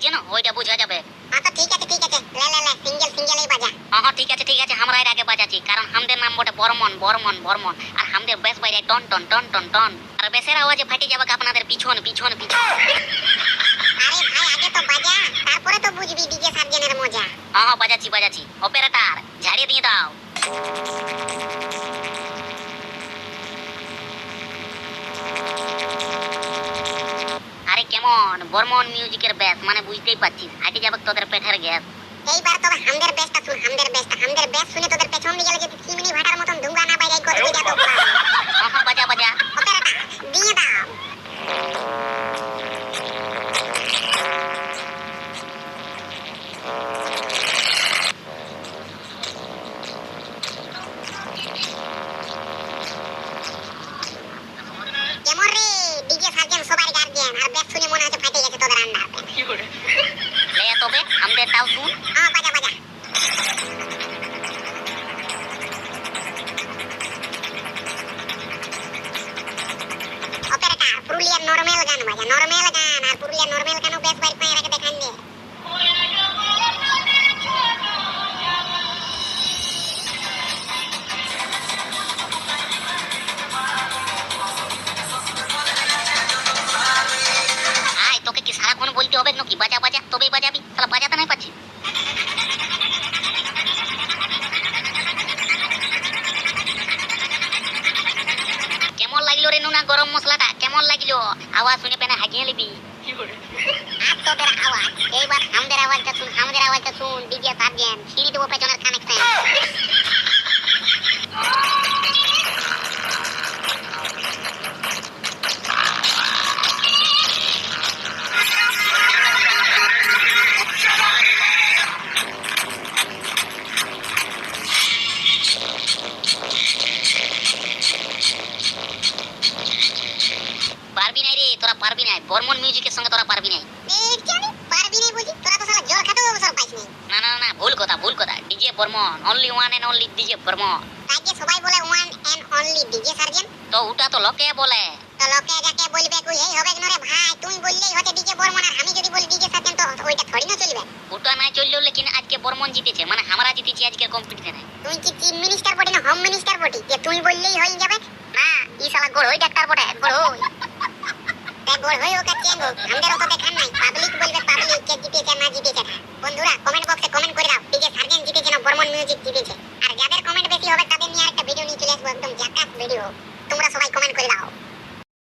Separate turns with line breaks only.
বাজছে না ওইটা বুঝা যাবে।
তো ঠিক আছে লে সিঙ্গেল সিঙ্গেলই বাজা।
হ্যাঁ ঠিক আছে আমরা এর আগে বাজাচ্ছি, কারণ আমাদের নাম বটে বর্মন বর্মন বর্মন, আর আমাদের বেশ বাইরে টন টন টন টন টন, আর বেশের আওয়াজে ফাটে যাবে আপনাদের পিছন পিছন পিছন।
আরে ভাই আগে তো বাজা, তারপরে তো বুঝবি ডিজে সার্জেনের মজা।
হ্যাঁ বাজাচ্ছি। অপারেটর ঝাড়িয়ে দিয়ে দাও। আরে কেমন বর্মন মিউজিকের বেস, মানে বুঝতেই পারছিস হাঁটে যাবে তোদের পেটের গ্যাস।
এইবার তবে আমাদের বেস্টটা শুন, আমাদের বেস্ট শুনে তোদের পেছন দিকে যদি চিমনি ভাটার মতন ধুঙ্গা না বাইরে কত দিকে তো
হ্যাঁ বাজা
অপারেটর দিয়ে দাও। কেমন রে ডিজে সার্জেন সবার গার্জিয়ান, আর বেস্ট শুনে মনে হচ্ছে ফাটে গেছে তোদের আন্ডা।
লে তবে আমাদের তাও শুন।
বাজা অপারেটর পুরুলিয়ার নরমাল গান বাজা, নরমাল গান, আর পুরুলিয়ার নরমাল গানও বেশ বাইরে পায়ে রেখে দেখান দে।
তোকে কি সারাক্ষণ বলতে হবে নাকি বাজা তবেই বাজাবি? তাহলে বাজাতে নাই পাচ্ছি। কেমন লাগলো রে নুনা গরম মশলাটা? কেমন লাগলো? আওয়াজ শুনে পেনে হাগিয়ে লিবি।
আর তোদের আওয়াজ, এইবার আমাদের আওয়াজটা শুন ডিজে সার্জেন ছিঁড়ে দেবো পেছনের কানেকশন।
পারবি নাই রে, তোরা পারবি নাই, বর্মন মিউজিকের সঙ্গে তোরা পারবি নাই।
পারবি নাই বুঝি? তোরা তো শালা জল খাতেও অবসর পাইস নাই।
না ভুল কথা DJ Barman, only one and only DJ Barman.
তাই যে সবাই বলে ওয়ান এন্ড অনলি ডিজে সার্জেন,
তো ওটা তো লোকে বলে।
তো লোকে যাকে বলবে কই এই হবে না রে ভাই, তুমি বললেই হচ্ছে ডিজে বর্মন, আর আমি যদি বলি ডিজে সার্জেন তো ওইটা থোড়ি না চলবে।
ওটা নাই চললো, লেকিন আজকে বর্মন জিতেছে, মানে আমরা জিতেছি আজকের কম্পিটিশনে।
তুই কি চিফ মিনিস্টার বটি না হোম মিনিস্টার বটি যে তুই বললেই হয়ে যাবে? না ই শালা গড়ই ডাক্তার বটে, গড়ই। তে গড়ই ওকে চেঙ্গো, আমাদের তো দেখান নাই, পাবলিক বলবে পাবলিক কে জিতেছে না জিতেছে। বন্ধুরা কমেন্ট বক্সে কমেন্ট করে দাও ডিজে সার্জেন জিতেছে না বর্মন মিউজিক জিতেছে। আর যাদের কমেন্ট বেশি হবে তাদের নিয়ে আরেকটা ভিডিও নিয়ে চলে আসবো, একদম জাকাস ভিডিও। তোমরা সবাই কমেন্ট করে দাও।